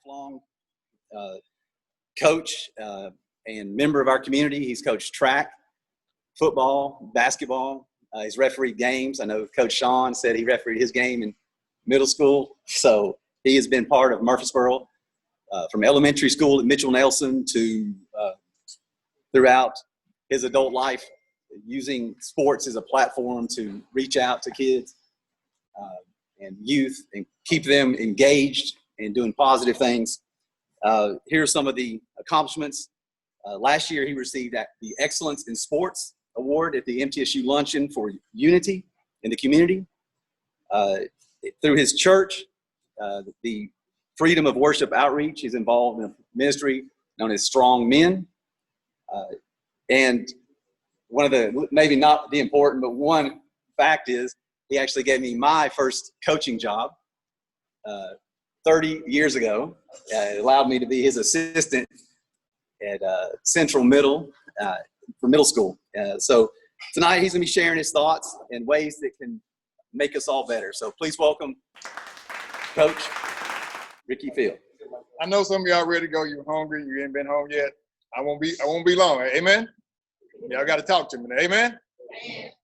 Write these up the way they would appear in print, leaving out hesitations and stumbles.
lifelong coach and member of our community. He's coached track, football, basketball. He's refereed games. I know Coach Sean said he refereed his game in middle school. So he has been part of Murfreesboro from elementary school at Mitchell Nelson to throughout his adult life, using sports as a platform to reach out to kids and youth and keep them engaged and doing positive things. Here are some of the accomplishments. Last year, he received the Excellence in Sports Award at the MTSU Luncheon for Unity in the community. Through his church, the Freedom of Worship Outreach, he's involved in a ministry known as Strong Men. And one of the, maybe not the important, but one fact is he actually gave me my first coaching job 30 years ago. It allowed me to be his assistant at Central Middle for middle school. So tonight he's going to be sharing his thoughts and ways that can make us all better. So please welcome Coach Ricky Field. I know some of y'all ready to go. You're hungry. You ain't been home yet. I won't be long. Amen. Y'all got to talk to me. Amen.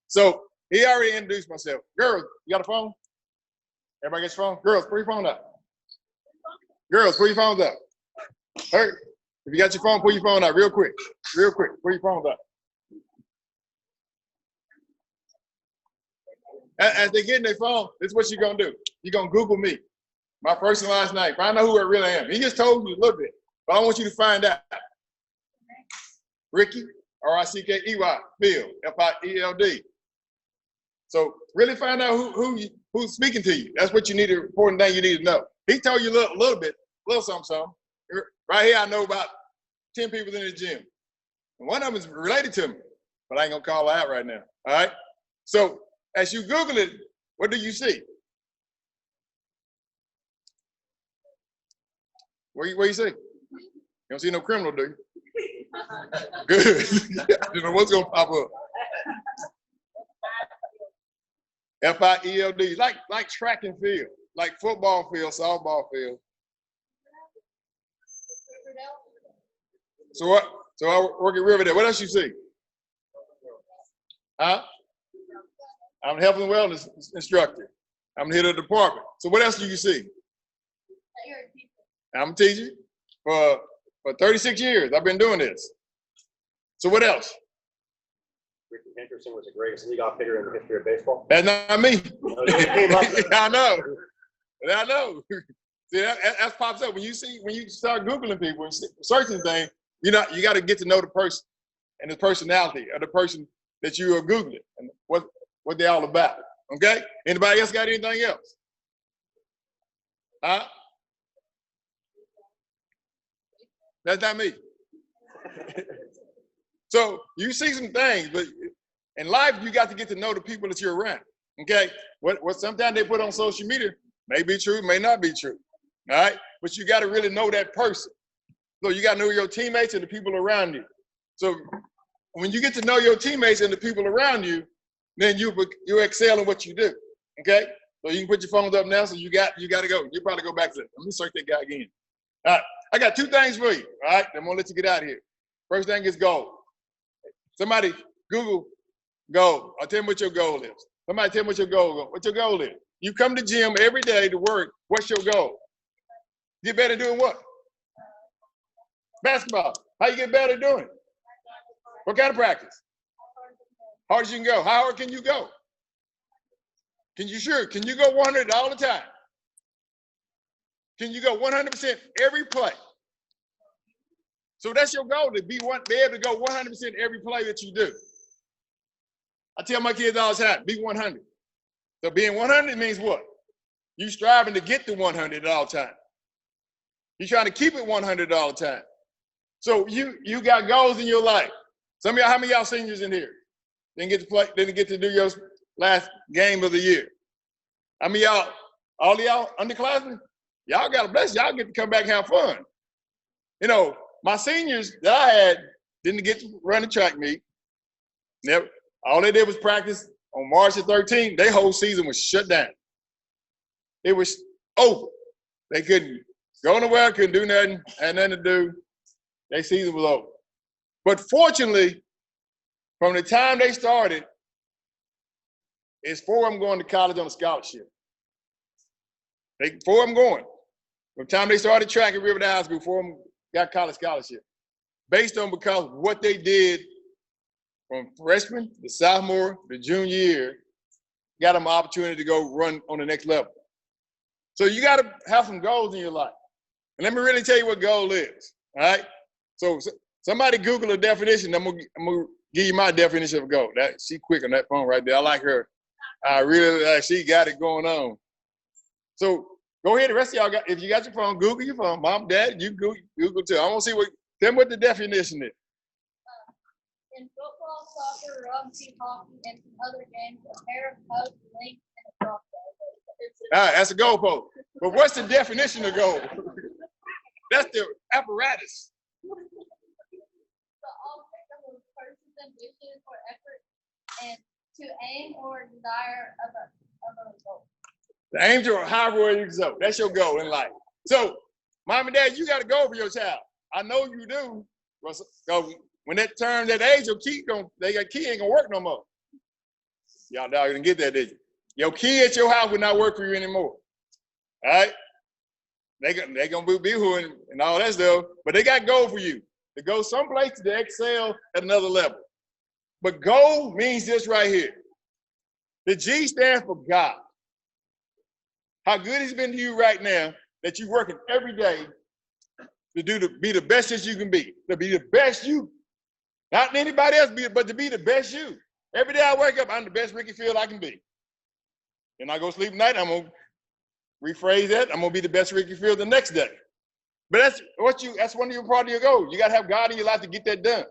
So he already introduced myself. Girls, you got a phone? Everybody gets a phone? Girls, put your phone up. Girls, put your phones up. Hey, if you got your phone, put your phone up real quick. Real quick. Put your phones up. As they get in their phone, this is what you're going to do. You're going to Google me, my first and last name. Find out who I really am. He just told you a little bit, but I want you to find out. Ricky, R-I-C-K-E-Y, Field, F-I-E-L-D. So really find out who's speaking to you. That's what you need, the important thing you need to know. He told you a little bit, a little something. Right here, I know about 10 people in the gym. And one of them is related to me, but I ain't gonna call her out right now, all right? So as you Google it, what do you see? What you see? You don't see no criminal, do you? Good. You know what's gonna pop up? F-I-E-L-D, like track and field, like football field, softball field. So what? So I work at Riverdale. What else you see? Huh? I'm a health and wellness instructor. I'm the head of the department. So what else do you see? I'm a teacher for 36 years. I've been doing this. So what else? Ricky Henderson was the greatest leadoff hitter in the history of baseball. That's not me. I know. I know. See, that pops up when you start Googling people and searching things. You got to get to know the person and the personality of the person that you are Googling and what they're all about. Okay? Anybody else got anything else? Huh? That's not me. So you see some things, but in life, you got to get to know the people that you're around. Okay? What sometimes they put on social media may be true, may not be true. All right? But you got to really know that person. So you got to know your teammates and the people around you. So when you get to know your teammates and the people around you, then you excel in what you do. Okay? So you can put your phones up now. So you got to go. You probably go back to it. Let me search that guy again. All right. I got two things for you. All right? I'm going to let you get out of here. First thing is goal. Somebody Google goal. I'll tell me what your goal is. Somebody tell me what your goal is. You come to gym every day to work. What's your goal? Get better doing what? Basketball. How you get better doing it? What kind of practice? Hard as you can go. How hard can you go? Can you go 100 all the time? Can you go 100% every play? So that's your goal, to be able to go 100% every play that you do. I tell my kids all the time, be 100. So being 100 means what? You striving to get to 100 at all times. You're trying to keep it 100 all the time. So you got goals in your life. Some of y'all, how many of y'all seniors in here? Didn't get to do your last game of the year. How many of y'all, all of y'all underclassmen? Y'all got a bless. Y'all get to come back and have fun. You know, my seniors that I had didn't get to run the track meet. Never. All they did was practice on March the 13th. Their whole season was shut down. It was over. They couldn't Going nowhere, couldn't do nothing, had nothing to do. Their season was over. But fortunately, from the time they started, it's 4 of them going to college on a scholarship. 4 of them going. From the time they started track at Riverdale High School, 4 of them got college scholarship. Based on because what they did from freshman to sophomore to junior year, got them an opportunity to go run on the next level. So you got to have some goals in your life. And let me really tell you what goal is, all right? So somebody Google a definition. I'm gonna give you my definition of goal. She quick on that phone right there. I like her. I really like, she got it going on. So go ahead, the rest of y'all got, if you got your phone, Google your phone. Mom, Dad, you Google too. I want to see tell me what the definition is. In football, soccer, rugby, hockey, and some other games, a pair of posts, links, and a crossbow. All right, that's a goal post. But what's the definition of goal? That's the apparatus. The object of a person's ambition or effort and to aim or desire of a result. The aim to a high result. That's your goal in life. So, mom and dad, you got a goal for your child. I know you do. So when that turns that age, your kid ain't gonna work no more. Y'all didn't get that, did you? Your kid at your house will not work for you anymore. All right? They gonna be boohooing and all that stuff, but they got goal for you to go someplace to excel at another level. But goal means this right here. The G stands for God. How good he's been to you right now that you're working every day to be the best that you can be, to be the best you. Not anybody else, but to be the best you. Every day I wake up, I'm the best Ricky Field I can be. And I go sleep at night, I'm gonna rephrase that. I'm gonna be the best Ricky Field the next day. But that's one of your part of your goals. You gotta have God in your life to get that done.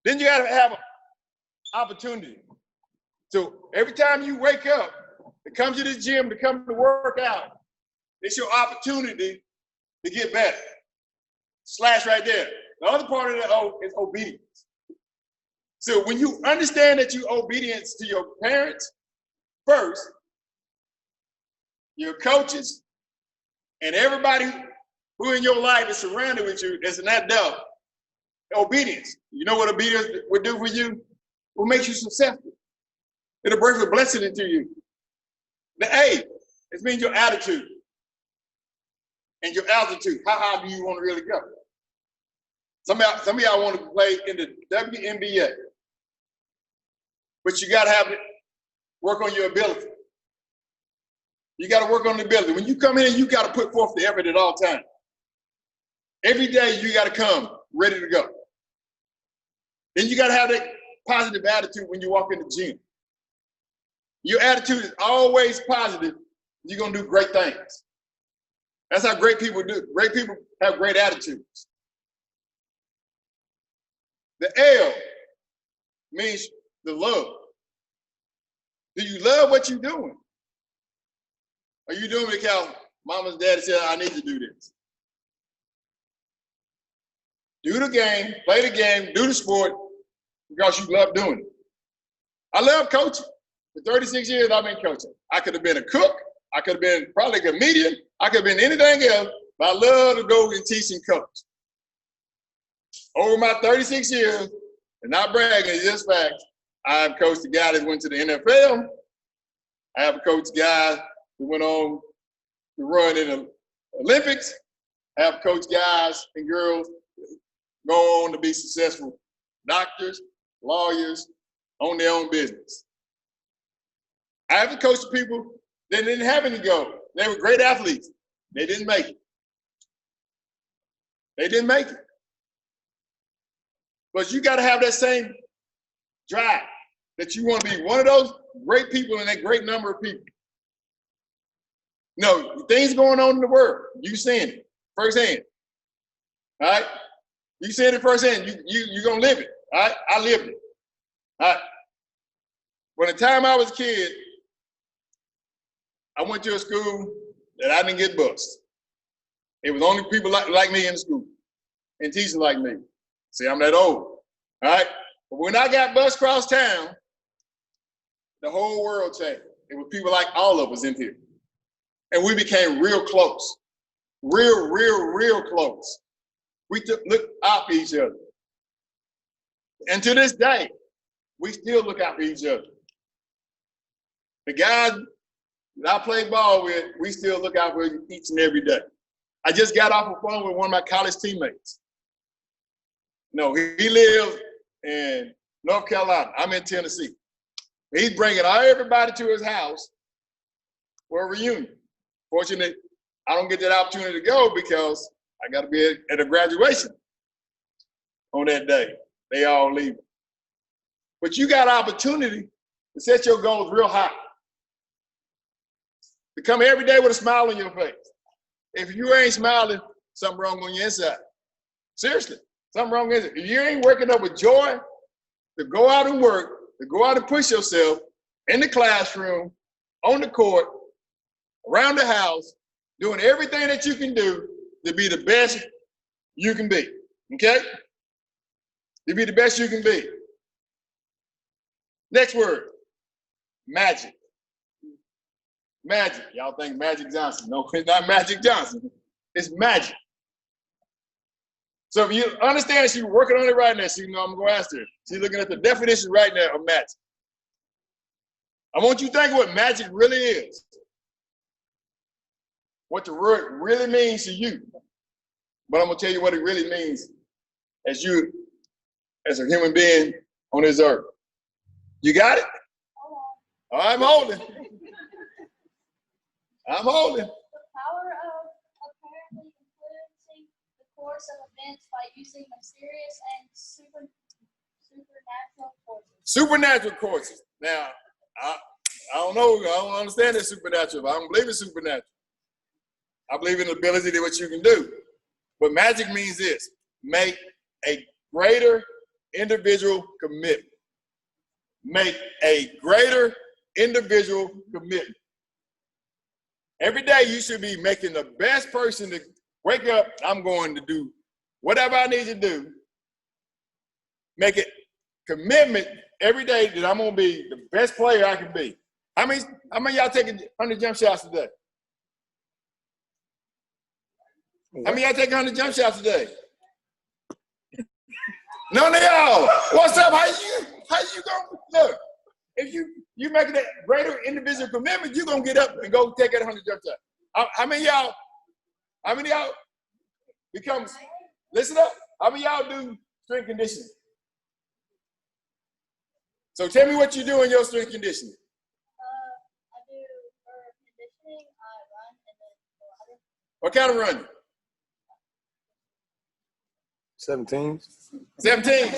Then you gotta have opportunity. So every time you wake up, to come to the gym, to come to work out, it's your opportunity to get better. Slash right there. The other part of that is obedience. So when you understand that you obedience to your parents first, your coaches, and everybody who in your life is surrounded with you as an adult, obedience. You know what obedience will do for you? It will make you successful. It'll bring a blessing into you. The A, it means your attitude and your altitude. How high do you want to really go? Some of y'all want to play in the WNBA, but you got to work on your ability. You got to work on the ability. When you come in, you got to put forth the effort at all times. Every day you got to come ready to go. Then you got to have that positive attitude when you walk in the gym. Your attitude is always positive. You're going to do great things. That's how great people do. Great people have great attitudes. The L means the love. Do you love what you're doing? Are you doing it because mama and daddy said, I need to do this? Do the game, play the game, do the sport because you love doing it. I love coaching. For 36 years, I've been coaching. I could have been a cook. I could have been probably a comedian. I could have been anything else, but I love to go and teach and coach. Over my 36 years, and not bragging, it's just fact, I've coached a guy that went to the NFL. I have coached guys who went on to run in the Olympics. I have coached guys and girls who go on to be successful doctors, lawyers, own their own business. I haven't coached people that didn't have any goal. They were great athletes. They didn't make it. They didn't make it. But you got to have that same drive that you want to be one of those great people in that great number of people. No, things going on in the world, you seeing it firsthand. All right? You seeing it firsthand. You're going to live it. All right? I lived it. All right? When the time I was a kid, I went to a school that I didn't get bused. It was only people like me in the school and teachers like me. See, I'm that old, all right? But when I got bused across town, the whole world changed. It was people like all of us in here. And we became real close. real close. We look out for each other. And to this day, we still look out for each other. The guys that I play ball with, we still look out for each and every day. I just got off the phone with one of my college teammates. No, he lives in North Carolina. I'm in Tennessee. He's bringing everybody to his house for a reunion. Fortunately, I don't get that opportunity to go because I got to be at a graduation on that day. They all leave. But you got opportunity to set your goals real high. To come every day with a smile on your face. If you ain't smiling, something wrong on your inside. Seriously, something wrong with it. If you ain't working up with joy to go out and work, to go out and push yourself in the classroom, on the court, around the house, doing everything that you can do to be the best you can be, okay? To be the best you can be. Next word, magic. Magic. Y'all think Magic Johnson. No, it's not Magic Johnson. It's magic. So if you understand she's working on it right now, she know I'm going to ask her. She's looking at the definition right now of magic. I want you to think of what magic really is. What the word really means to you. But I'm going to tell you what it really means as you, as a human being on this earth. You got it? All right, I'm holding. I'm holding. The power of apparently influencing the course of events by using mysterious and supernatural forces. Supernatural courses. Now, I don't know. I don't understand this supernatural. I don't believe it's supernatural. I believe in the ability to what you can do. But magic means this: make a greater individual commitment. Make a greater individual commitment. Every day you should be making the best person to wake up. I'm going to do whatever I need to do. Make it commitment every day that I'm going to be the best player I can be. How many of y'all taking 100 jump shots today? How many of y'all taking 100 jump shots today? None of y'all. What's up? How you going to look? If you making that greater individual commitment, you're going to get up and go take that 100 jump shot. How many of y'all becomes, listen up, how many of y'all do strength conditioning? So tell me what you do in your strength conditioning. I do for conditioning, I run and then go out. What kind of running? 17s. 17s.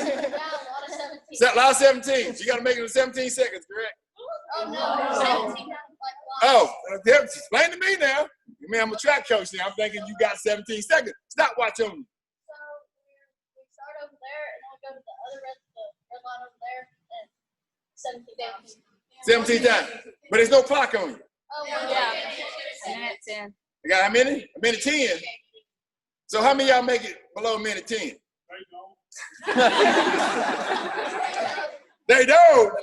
Yeah, a lot of 17. A lot of 17s. You got to make it in 17 seconds, correct? Oh, no. 17. Oh, explain to me now. I mean, I'm a track coach now. I'm thinking you got 17 seconds. Stop watching me. So we start over there and then we go to the other red line over there and 17 down. 17 times. But there's no clock on you. Oh, yeah. Minute 10. You got how many? A minute 10. So how many of y'all make it below a minute 10? They don't.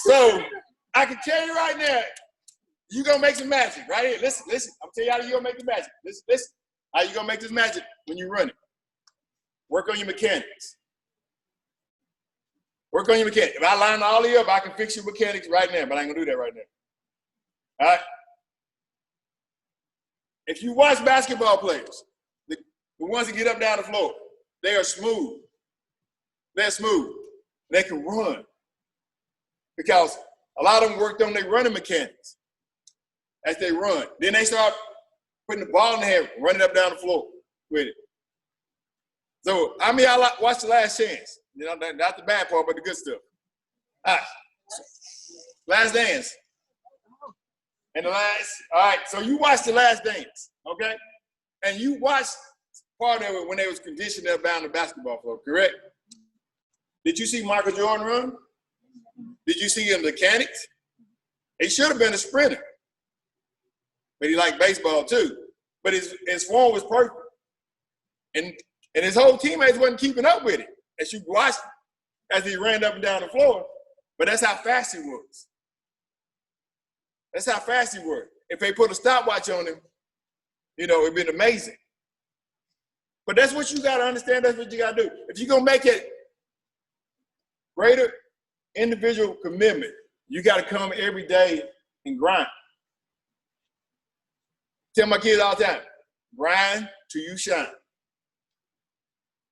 So I can tell you right now, you're going to make some magic right here. Listen. I'm telling you how you're going to make the magic. Listen. How you going to make this magic when you run it? Work on your mechanics. Work on your mechanics. If I line all of you up, I can fix your mechanics right now, but I ain't going to do that right now. All right? If you watch basketball players, the ones that get up down the floor, they are smooth. They're smooth. They can run. Because a lot of them worked on their running mechanics as they run. Then they start putting the ball in the hand, running up down the floor with it. So how many of y'all watch The Last Chance? You know, not the bad part, but the good stuff. All right. Last Dance. And all right, so you watched The Last Dance, okay? And you watched part of it when they was conditioned up down the basketball floor, correct? Did you see Michael Jordan run? Did you see him mechanics? He should have been a sprinter. But he liked baseball too. But his form was perfect. And his whole teammates wasn't keeping up with it. As you watched as he ran up and down the floor. But that's how fast he was. That's how fast he was. if they put a stopwatch on him, it'd been amazing. But that's what you got to understand. That's what you got to do. If you're going to make it greater individual commitment, you got to come every day and grind. Tell my kids all the time, grind till you shine.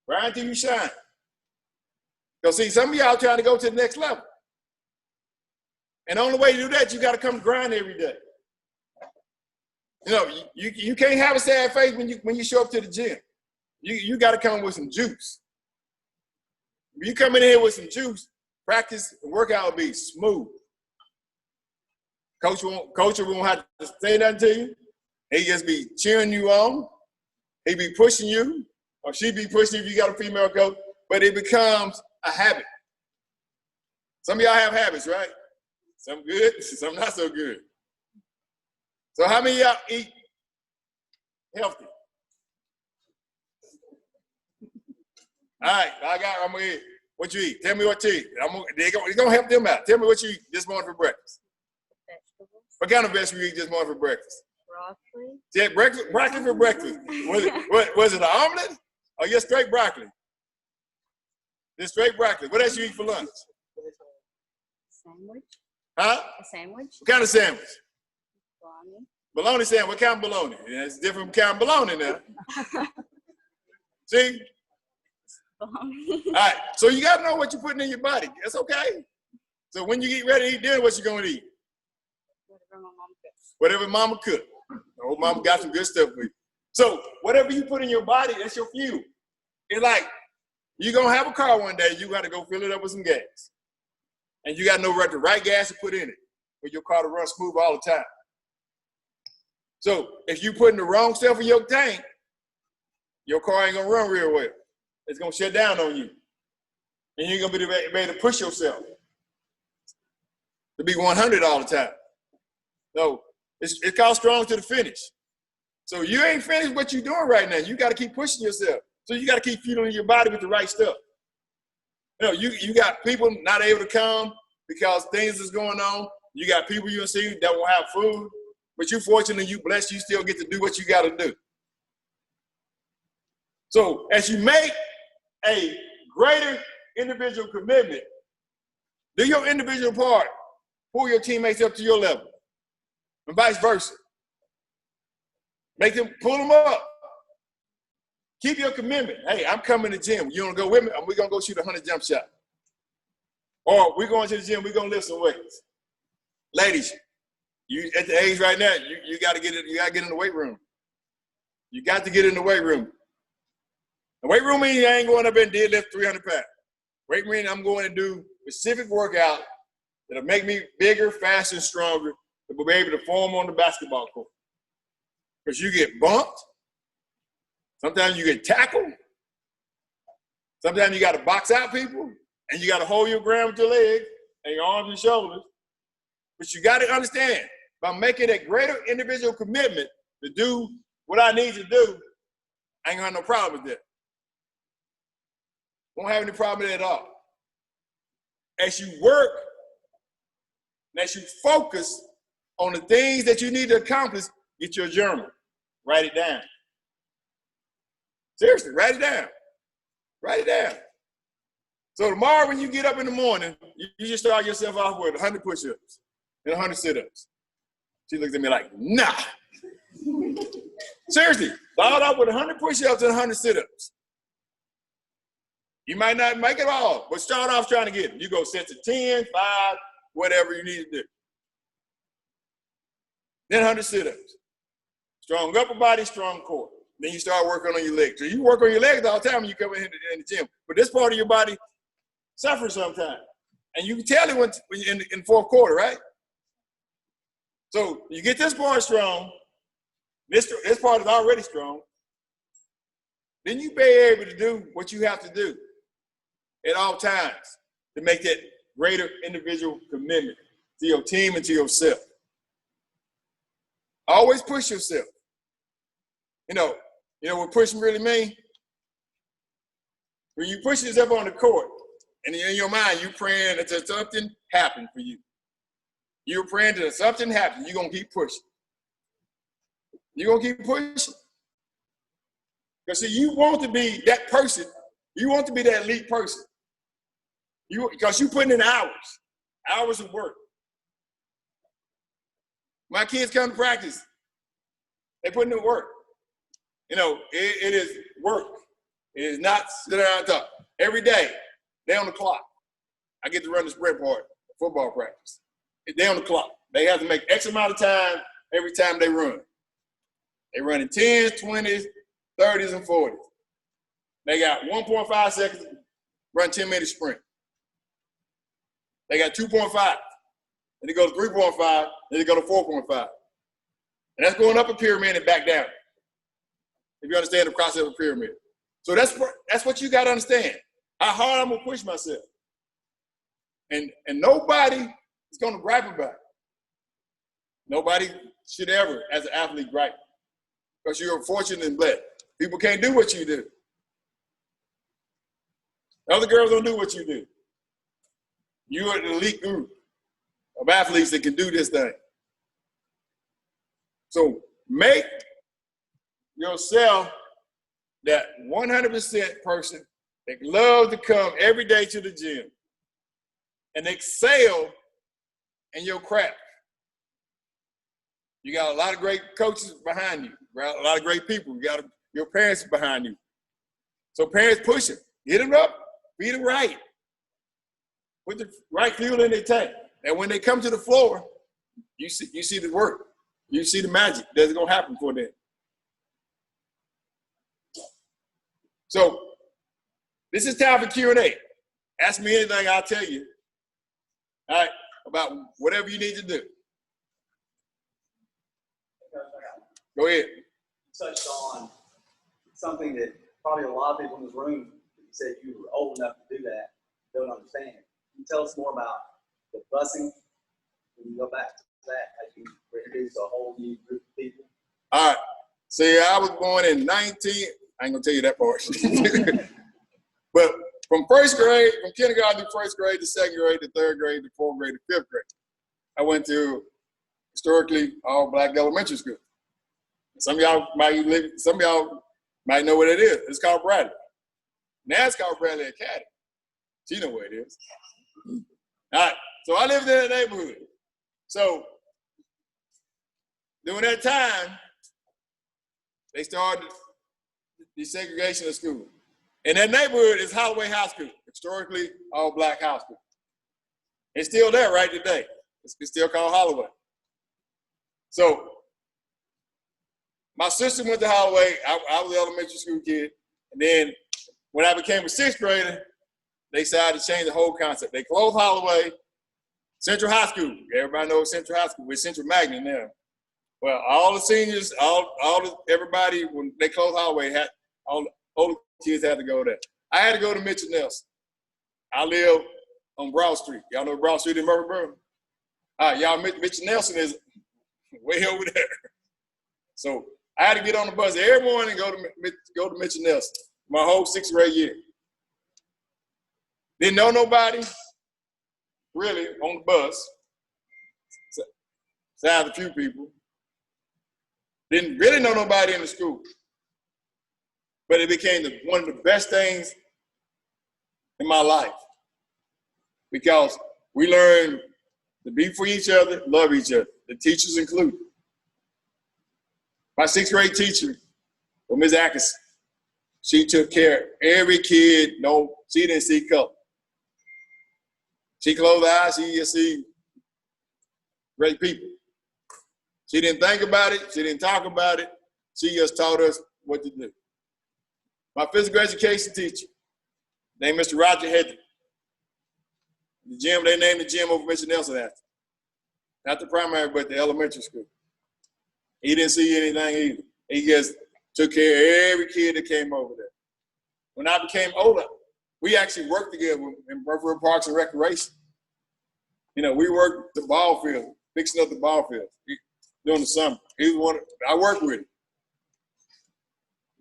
Grind till you shine. Because see, some of y'all trying to go to the next level. And the only way to do that, you got to come grind every day. You can't have a sad face when you show up to the gym. You got to come with some juice. If you come in here with some juice, practice and workout will be smooth. Coach won't have to say nothing to you. He just be cheering you on. He be pushing you, or she be pushing you if you got a female coach. But it becomes a habit. Some of y'all have habits, right? Some good, some not so good. So how many of y'all eat healthy? All right, I'm gonna eat. What you eat? Tell me what you eat. They're gonna help them out. Tell me what you eat this morning for breakfast. Vegetables. What kind of vegetable you eat this morning for breakfast? Broccoli. Yeah, broccoli for breakfast. Was it an omelet or just straight broccoli? Just straight broccoli. What else you eat for lunch? Sandwich. Huh? A sandwich. What kind of sandwich? Bologna. Bologna sandwich. What kind of bologna? Yeah, it's different kind of bologna now. See? Bologna. All right. So you got to know what you're putting in your body. That's okay. So when you get ready to eat dinner, what you going to eat? Whatever my mom cooks. Whatever mama cooked. Old mama got some good stuff for you. So whatever you put in your body, that's your fuel. It's like you're going to have a car one day. You got to go fill it up with some gas. And you got to know the right gas to put in it for your car to run smooth all the time. So if you putting the wrong stuff in your tank, your car ain't going to run real well. It's going to shut down on you. And you're going to be able to push yourself to be 100 all the time. So it's called strong to the finish. So you ain't finished what you're doing right now. You got to keep pushing yourself. So you got to keep fueling your body with the right stuff. You got people not able to come because things is going on. You got people you see that won't have food. But you fortunately, you blessed, you still get to do what you got to do. So as you make a greater individual commitment, do your individual part, pull your teammates up to your level, and vice versa. Pull them up. Keep your commitment. Hey, I'm coming to the gym. You want to go with me? We're going to go shoot a 100 jump shot. Or we're going to the gym, we're going to lift some weights. Ladies, you at the age right now, you got to get in the weight room. You got to get in the weight room. The weight room means I ain't going up and deadlift 300 pounds. Weight room means I'm going to do specific workout that'll make me bigger, faster, and stronger to be able to perform on the basketball court. Because you get bumped. Sometimes you get tackled. Sometimes you got to box out people, and you got to hold your ground with your legs and your arms and shoulders. But you got to understand, by making a greater individual commitment to do what I need to do, I ain't gonna have no problem with that. Won't have any problem with it at all. As you work, and as you focus on the things that you need to accomplish, get your journal. Write it down. Seriously, write it down. Write it down. So tomorrow when you get up in the morning, you just start yourself off with 100 push-ups and 100 sit-ups. She looks at me like, nah. Seriously, start off with 100 push-ups and 100 sit-ups. You might not make it all, but start off trying to get them. You go set to 10, 5, whatever you need to do. Then 100 sit-ups. Strong upper body, strong core. Then you start working on your legs. So you work on your legs all the time when you come in the gym. But this part of your body suffers sometimes. And you can tell it when in fourth quarter, right? So you get this part strong. This part is already strong. Then you be able to do what you have to do at all times to make that greater individual commitment to your team and to yourself. Always push yourself. You know what pushing really means? When you push yourself on the court, and in your mind, you're praying that something happen for you. You're praying that something happens. You're going to keep pushing. You're going to keep pushing. Because see, you want to be that person. You want to be that elite person. Because you're putting in hours of work. My kids come to practice. They put in the work. You know, it is work. It is not sit down and talk. Every day, they're on the clock. I get to run the sprint part, football practice. They're on the clock. They have to make X amount of time every time they run. They run in 10s, 20s, 30s, and 40s. They got 1.5 seconds to run 10-minute sprint. They got 2.5. Then they go to 3.5, then they go to 4.5. And that's going up a pyramid and back down. If you understand the concept of a pyramid. So that's what you got to understand. How hard I'm going to push myself. And nobody is going to gripe about it. Nobody should ever, as an athlete, gripe. Because you're fortunate and blessed. People can't do what you do. Other girls don't do what you do. You're an elite group of athletes that can do this thing. So make yourself that 100% person that loves to come every day to the gym and excel in your craft. You got a lot of great coaches behind you, a lot of great people. You got your parents behind you. So parents push it. Hit them up. Feed them right. Put the right fuel in their tank. And when they come to the floor, you see the work. You see the magic that's going to happen for them. So this is time for Q&A. Ask me anything, I'll tell you. All right, about whatever you need to do. Go ahead. You touched on something that probably a lot of people in this room, you said you were old enough to do that, don't understand. Can you tell us more about the busing when you go back to that as you introduce a whole new group of people? All right. See, I was born in I ain't gonna tell you that part. But from first grade, from kindergarten to first grade to second grade to third grade to fourth grade to fifth grade, I went to historically all black elementary school. Some of y'all might know what it is. It's called Bradley. Now it's called Bradley Academy. You know where it is. All right. So I lived in the neighborhood. So during that time, they started desegregation of school. And that neighborhood is Holloway High School, historically all black high school. It's still there right today. It's still called Holloway. So my sister went to Holloway. I was an elementary school kid. And then when I became a sixth grader, they decided to change the whole concept. They closed Holloway, Central High School. Everybody knows Central High School. We're Central Magnet now. Well, all the seniors, everybody, when they closed Holloway, all the older kids had to go there. I had to go to Mitchell Nelson. I live on Broad Street. Y'all know Broad Street in Murfreesboro? All right, y'all, Mitchell Nelson is way over there. So I had to get on the bus every morning and go to Mitchell Nelson my whole sixth grade year. Didn't know nobody really on the bus, besides a few people. Didn't really know nobody in the school. But it became one of the best things in my life because we learned to be for each other, love each other, the teachers included. My sixth grade teacher, Ms. Atkinson, she took care of every kid. No, she didn't see color. She closed her eyes, she just see great people. She didn't think about it. She didn't talk about it. She just taught us what to do. My physical education teacher, named Mr. Roger Hedrick. The gym, they named the gym over Mr. Nelson after. Not the primary, but the elementary school. He didn't see anything either. He just took care of every kid that came over there. When I became older, we actually worked together in Murfreesboro Parks and Recreation. You know, we worked the ball field, fixing up the ball field during the summer. I worked with him.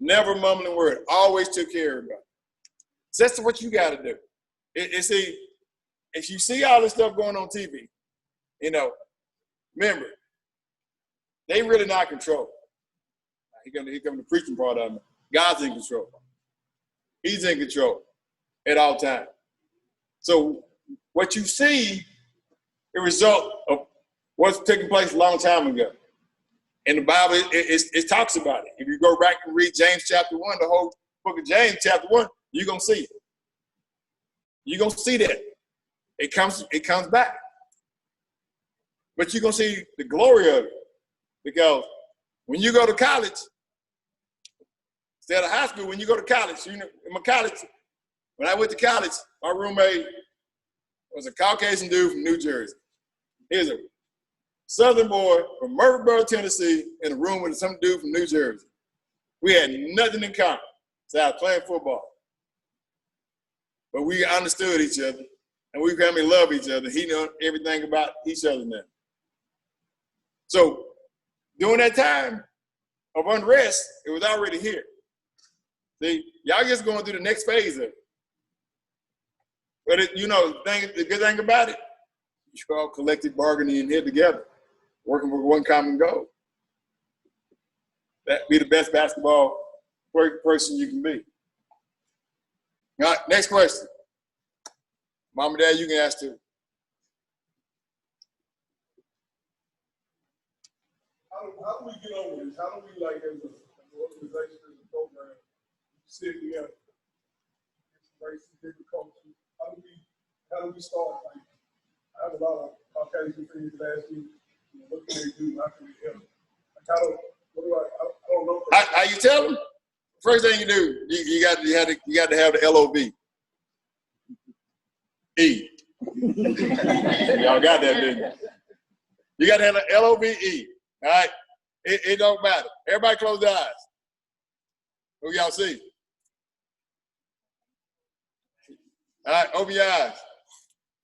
Never mumbling word. Always took care of everybody. So that's what you got to do. If you see all this stuff going on TV, you know, remember, they really not control. Here come the preaching part of it. God's in control. He's in control at all times. So what you see, the result of what's taking place a long time ago. In the Bible, it talks about it. If you go back and read James chapter 1, the whole book of James chapter 1, you're going to see it. You're going to see that. It comes back. But you're going to see the glory of it. Because when you go to college, instead of high school, when you go to college, when I went to college, my roommate was a Caucasian dude from New Jersey. He was a Southern boy from Murfreesboro, Tennessee, in a room with some dude from New Jersey. We had nothing in common besides playing football. But we understood each other, and we family loved each other. He knew everything about each other now. So during that time of unrest, it was already here. See, y'all just going through the next phase of it. But the good thing about it, you're all collective bargaining and here together, working for one common goal. That be the best basketball person you can be. All right, next question. Mom and Dad, you can ask too. How do we get over this? How do we, like, as an organization, as a program, sit together, embrace the different cultures? How do we start? Like, I have a lot of Caucasian friends that ask me, what can they do? How can we help? Like, I don't know. How you tell them? First thing you do, you got to have the LOV. E. Y'all got that, didn't you? You got to have the LOVE. All right? It don't matter. Everybody close their eyes. Who y'all see? All right, open your eyes.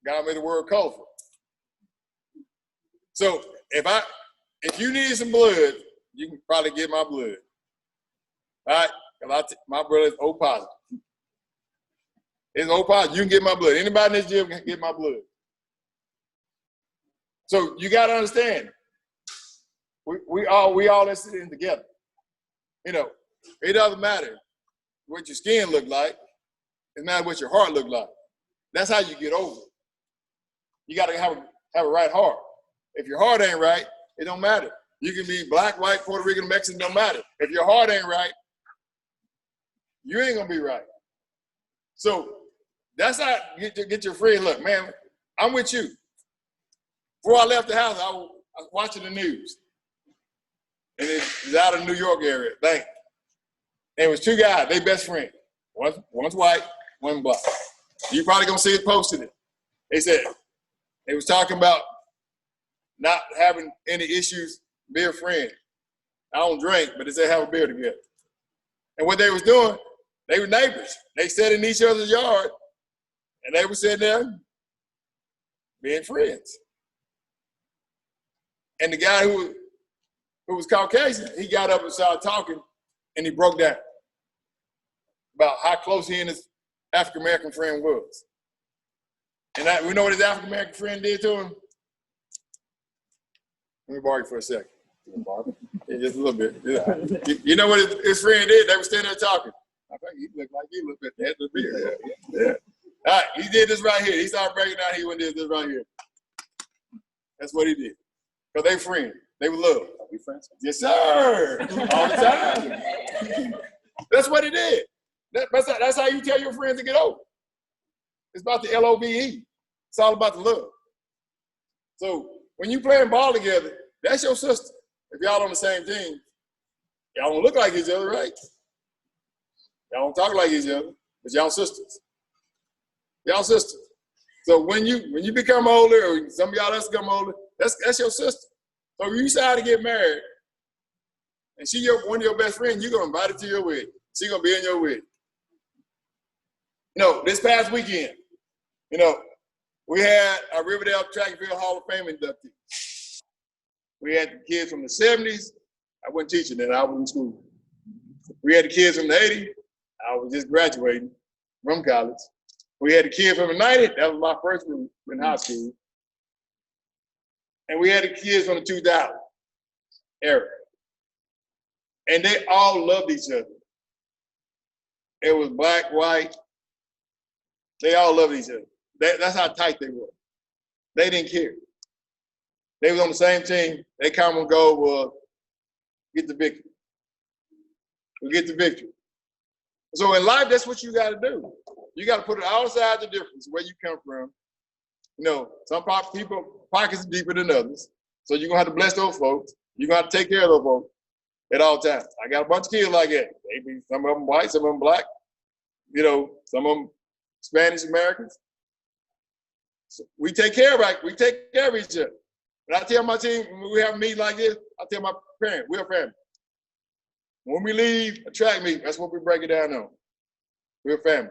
God made the word colorful. So if you need some blood, you can probably get my blood. All right? My brother is O positive. It's O positive. You can get my blood. Anybody in this gym can get my blood. So you got to understand, we all in sitting together. It doesn't matter what your skin look like. It matters what your heart look like. That's how you get over it. You got to have a right heart. If your heart ain't right, it don't matter. You can be black, white, Puerto Rican, Mexican, don't matter. If your heart ain't right, you ain't gonna be right. So that's how you get your friend. Look, man, I'm with you. Before I left the house, I was watching the news. And it was out of the New York area, And it was two guys, they best friends. One's white, one's black. You probably gonna see it posted. They said, they was talking about not having any issues, being friends. I don't drink, but they said have a beer together. And what they was doing, they were neighbors. They sat in each other's yard, and they were sitting there being friends. And the guy who was Caucasian, he got up and started talking, and he broke down about how close he and his African-American friend was. And we know what his African-American friend did to him? Let me borrow you for a second. Yeah, just a little bit. Yeah. You know what his friend did? They were standing there talking. I think he looked like he looked at the beer. Yeah. All right, he did this right here. He started breaking down. He went and did this right here. That's what he did. Because they friends. They were love. Are we friends? Yes, sir. All the time. That's what it did. That's how you tell your friends to get over. It's about the LOVE. It's all about the love. So when you playing ball together, that's your sister. If y'all on the same team, y'all don't look like each other, right? Y'all don't talk like each other, but y'all sisters. Y'all sisters. So when you become older, or some of y'all else become older, that's your sister. So if you decide to get married, and she one of your best friends, you're gonna invite her to your wedding. She's gonna be in your wedding. This past weekend, we had our Riverdale Track and Field Hall of Fame inductee. We had the kids from the 70s. I wasn't teaching then, I was in school. We had the kids from the 80s. I was just graduating from college. We had the kids from the 90s. That was my first group in high school. And we had the kids from the 2000 era. And they all loved each other. It was black, white. They all loved each other. That's how tight they were. They didn't care. They was on the same team. They common goal was get the victory. We get the victory. So in life, that's what you got to do. You got to put it all aside the difference, where you come from. You know, some people pockets deeper than others. So you're going to have to bless those folks. You're going to have to take care of those folks at all times. I got a bunch of kids like that. Maybe some of them white, some of them black. You know, some of them Spanish Americans. So we take care of each other. And I tell my team, when we have a meeting like this, I tell my parents, we're a family. When we leave a track meet, that's what we break it down on. We're a family.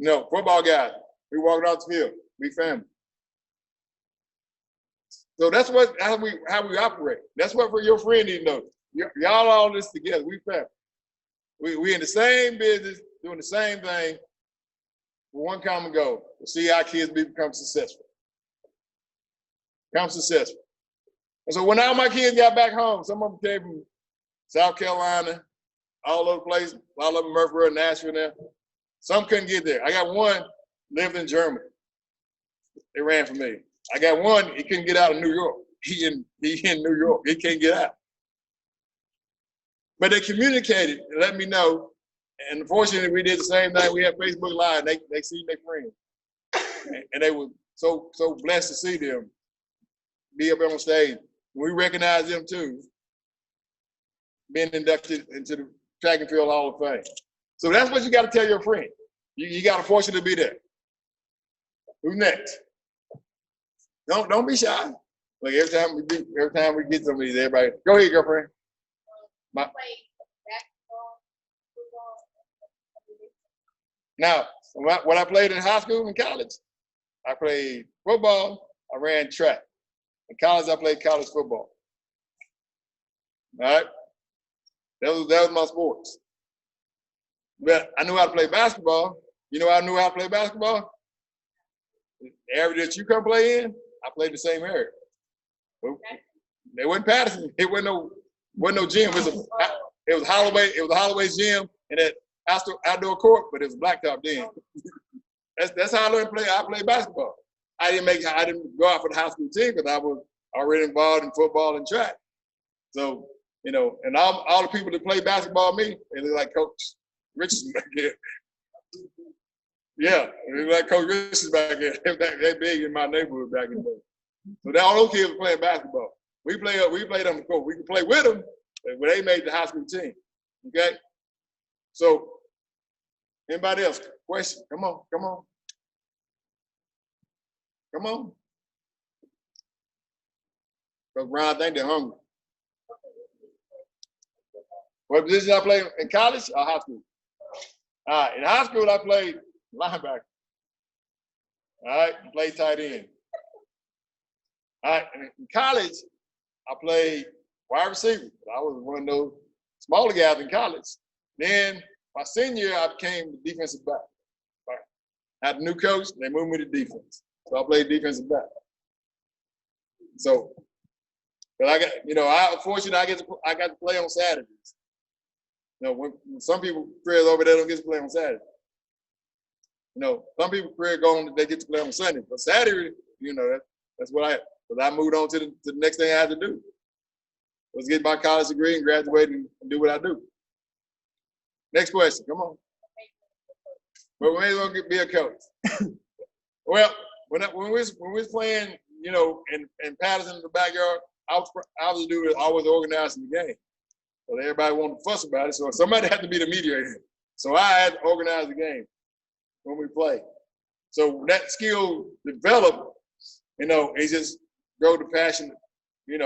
Football guys, we walk out the field, we family. So that's how we operate. That's what for your friend you know. Y'all all this together, we family. We in the same business, doing the same thing, with one common goal, to see our kids become successful. And so when all my kids got back home, some of them came from South Carolina, all over the place, all of them Murfreesboro, Nashville there. Some couldn't get there. I got one lived in Germany. They ran for me. I got one, he couldn't get out of New York. He in New York, he can't get out. But they communicated and let me know. And unfortunately, we did the same thing. We had Facebook Live. They see their friends. And they were so blessed to see them be up on stage. We recognize them too, being inducted into the Track and Field Hall of Fame. So that's what you got to tell your friend. You got to force you to be there. Who's next? Don't be shy. Like every time we get somebody, everybody, go ahead, girlfriend. Now, when I played in high school and college, I played football, I ran track. In college, I played college football. All right? That was my sports. But I knew how to play basketball. You know how I knew how to play basketball? The area that you come play in, I played the same area. It wasn't Patterson. It wasn't no gym. It was Holloway's gym and that outdoor court, but it was blacktop then. That's how I learned to play. I played basketball. I didn't go out for the high school team because I was already involved in football and track. So, you know, and all the people that play basketball with me, they look like Coach Richardson back there. Yeah, they look like Coach Richardson back there. They big in my neighborhood back in the day. So all those kids were playing basketball. We played on the court. We could play with them, but they made the high school team. Okay? So, anybody else? Question? Come on. Because Brian, I think they're hungry. What position I played in college or high school? All right, in high school I played linebacker. All right, played tight end. All right, and in college I played wide receiver. I was one of those smaller guys in college. Then my senior year I became the defensive back. Right. I had a new coach, they moved me to defense. So I played defensive back. So, but I got, unfortunately I got to play on Saturdays. You know, when some people careers over there don't get to play on Saturday. You know, some people career they get to play on Sunday. But Saturday, that's what because I moved on to the next thing I had to do. Was get my college degree and graduate and do what I do. Next question, come on. Well, we ain't gonna be a coach. Well, when we was playing, in Patterson in the backyard, I was the dude that always organizing the game. So everybody wanted to fuss about it. So somebody had to be the mediator. So I had to organize the game when we played. So that skill developed, it just grow the passion. I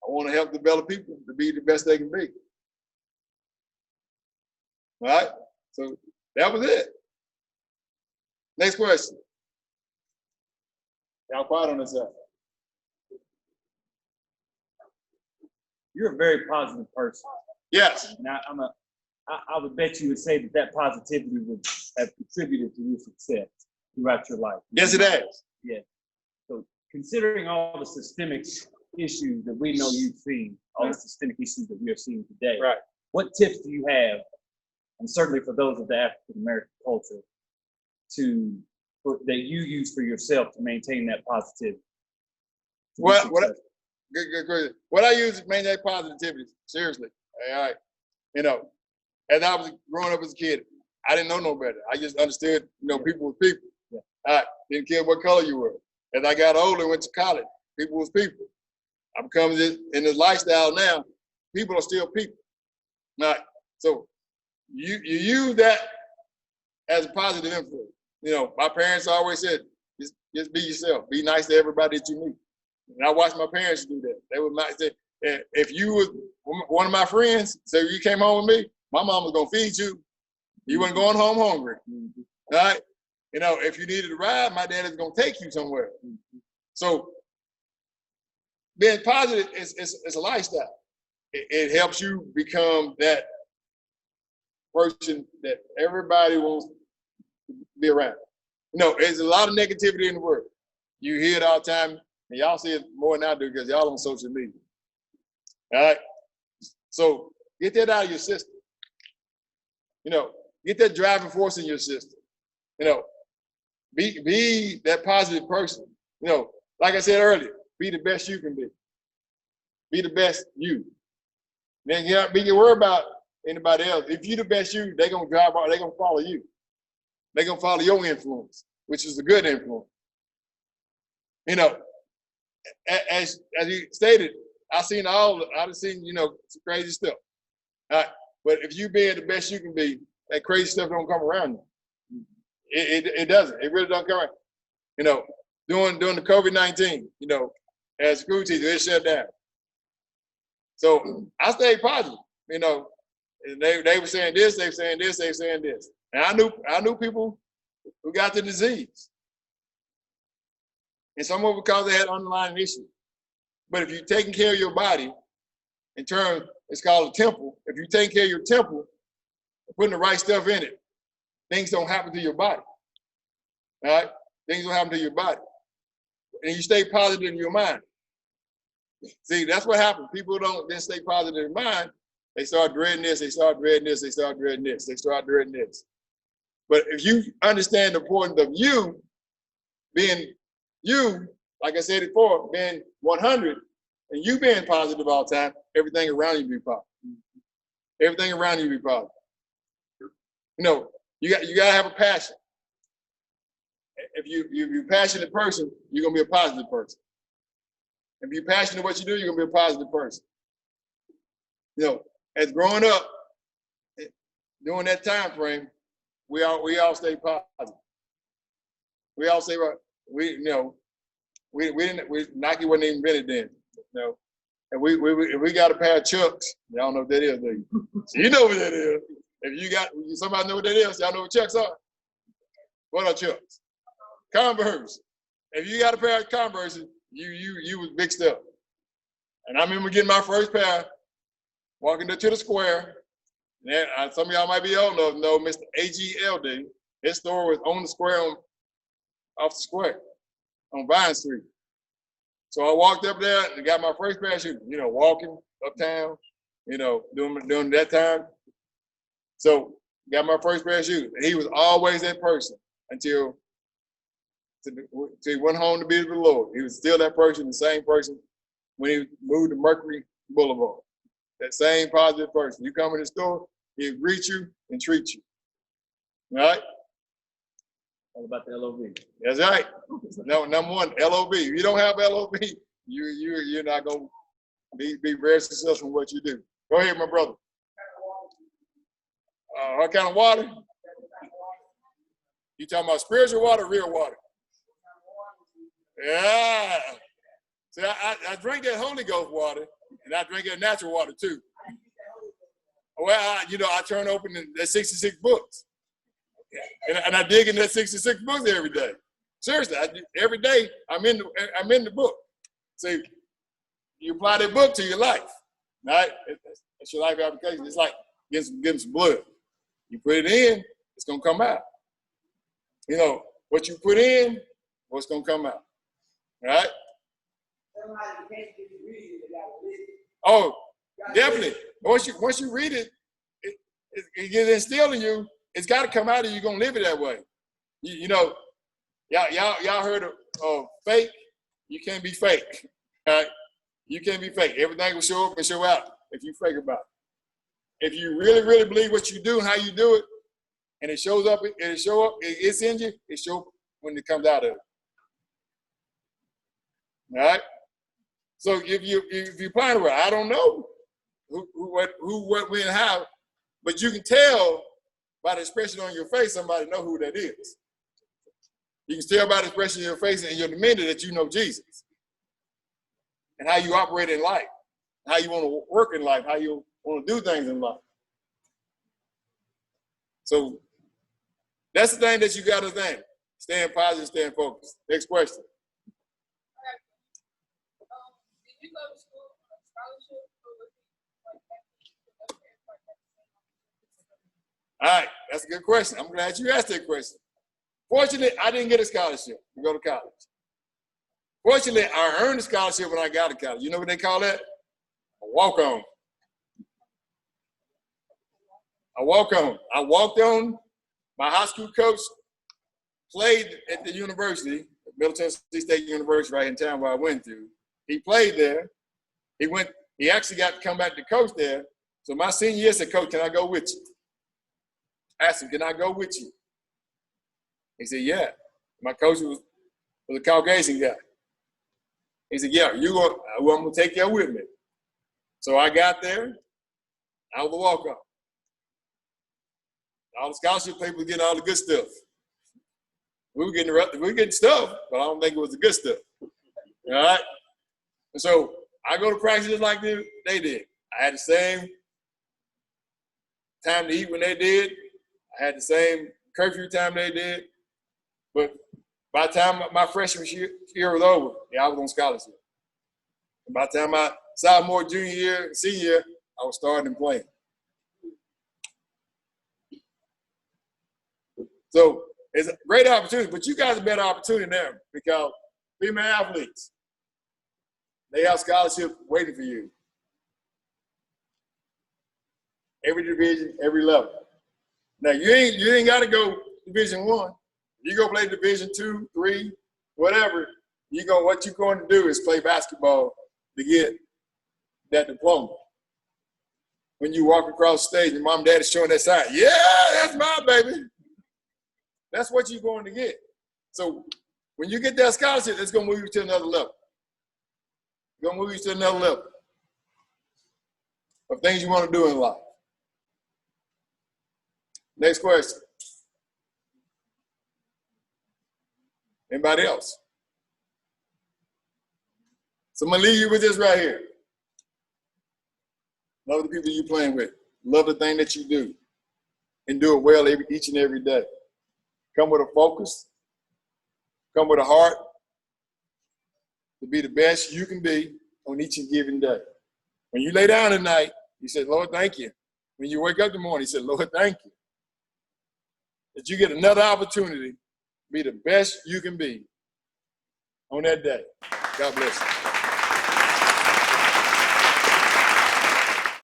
want to help develop people to be the best they can be. All right? So that was it. Next question. Y'all quiet on this side. You're a very positive person. Yes. Now, I would bet you would say that positivity would have contributed to your success throughout your life. Yes, it has. Yeah. So considering all the systemic issues that we know you've seen, all the systemic issues that we are seeing today. Right. What tips do you have, and certainly for those of the African American culture, that you use for yourself to maintain that positivity? Good. What I use to maintain positivity, seriously. All right. You know, as I was growing up as a kid, I didn't know no better. I just understood, people was people. Yeah. All right. Didn't care what color you were. As I got older and went to college, people was people. I'm coming in this lifestyle now, people are still people. All right. So you use that as a positive influence. My parents always said, just be yourself. Be nice to everybody that you meet. And I watched my parents do that. They would not say, if you was one of my friends, so you came home with me, my mom was gonna feed you. You weren't going home hungry. All right? If you needed a ride, my dad is gonna take you somewhere. So being positive is a lifestyle. It helps you become that person that everybody wants to be around. There's a lot of negativity in the world. You hear it all the time, and y'all see it more than I do because y'all on social media. All right? So get that out of your system. Get that driving force in your system. Be that positive person. Like I said earlier, be the best you can be. Be the best you. Then you don't be worried about anybody else. If you're the best you, they're gonna they're gonna follow you. They're gonna follow your influence, which is a good influence. As you stated, I've seen some crazy stuff. All right. But if you being the best you can be, that crazy stuff don't come around you. It doesn't. It really don't come around. During the COVID-19, as a school teacher, it shut down. So I stayed positive, and they were saying this, they were saying this, they were saying this. And I knew people who got the disease. And some of it because they had underlying issues. But if you're taking care of your body, in terms, it's called a temple. If you're taking care of your temple, putting the right stuff in it, things don't happen to your body. All right? Things don't happen to your body. And you stay positive in your mind. See, that's what happens. People don't then stay positive in their mind. They start dreading this, they start dreading this, they start dreading this, they start dreading this. But if you understand the importance of you being you, like I said before, being 100, and you being positive all the time, everything around you be positive. Everything around you be positive. You got to have a passion. If you're a passionate person, you're gonna be a positive person. If you're passionate what you do, you're gonna be a positive person. As growing up, during that time frame, we all stay positive. We all say, Nike wasn't even invented then. And we got a pair of Chucks. Y'all know what that is, do you? So you know what that is. If somebody know what that is, y'all know what Chucks are? What are Chucks? Converse. If you got a pair of Converse, you was big stuff. And I remember getting my first pair, walking to the square. And some of y'all might be old enough to know Mr. A.G. Elding. His store was on the square, off the square, on Vine Street. So I walked up there and got my first pair of shoes, walking uptown, during that time. So got my first pair of shoes. And he was always that person until he went home to be with the Lord. He was still that person, the same person when he moved to Mercury Boulevard. That same positive person. You come in the store, he'll greet you and treat you. All right? All about the LOV. That's right. No, number one, LOV. If you don't have LOV, you're not gonna be very successful in what you do. Go ahead, my brother. What kind of water? You talking about spiritual water or real water? Yeah. See, I drink that Holy Ghost water, and I drink that natural water too. Well, I turn open the 66 books. And I dig in that 66 books every day. Seriously, every day I'm in the book. See, you apply that book to your life, right? It's your life application. It's like getting some blood. You put it in, it's gonna come out. What you put in, what's gonna come out, right? Oh, Definitely. Once you read it, it gets instilled in you. It's got to come out of you. You're gonna live it that way. You know, y'all heard of fake? You can't be fake. Right? You can't be fake. Everything will show up and show out if you fake about it. If you really, really believe what you do and how you do it, and it shows up, it's in you, it shows when it comes out of it. All right? So if you plan well, I don't know who, what, when, how, but you can tell by the expression on your face, somebody know who that is. You can tell by the expression on your face and your demeanor that you know Jesus and how you operate in life, how you want to work in life, how you want to do things in life. So that's the thing that you got to think. Staying positive, staying focused. Next question. Did you go to school on a scholarship or was it like All right, that's a good question. I'm glad you asked that question. Fortunately, I didn't get a scholarship to go to college. Fortunately, I earned a scholarship when I got to college. You know what they call that? A walk-on. A walk-on. I walked on. My high school coach played at the university, Middle Tennessee State University, right in town where I went to. He played there. He actually got to come back to coach there. So my senior year said, Coach, can I go with you? I asked him, can I go with you? He said, yeah. My coach was a Caucasian guy. He said, yeah, I'm going to take you with me. So I got there. I was a walk-on. All the scholarship people were getting all the good stuff. We were getting stuff, but I don't think it was the good stuff. All right? And so I go to practices like they did. I had the same time to eat when they did. I had the same curfew time they did. But by the time my freshman year was over, I was on scholarship. And by the time my sophomore, junior year, senior year, I was starting and playing. So it's a great opportunity, but you guys have a better opportunity now because female athletes, they have scholarships waiting for you. Every division, every level. Now you ain't got to go Division I. You go play Division II, III, whatever. What you're going to do is play basketball to get that diploma. When you walk across the stage, your mom and dad is showing that sign. Yeah, that's my baby. That's what you're going to get. So when you get that scholarship, it's going to move you to another level. It's going to move you to another level of things you want to do in life. Next question. Anybody else? So I'm going to leave you with this right here. Love the people you're playing with. Love the thing that you do. And do it well each and every day. Come with a focus. Come with a heart to be the best you can be on each and given day. When you lay down at night, you say, Lord, thank you. When you wake up in the morning, you say, Lord, thank you. That you get another opportunity to be the best you can be on that day. God bless you.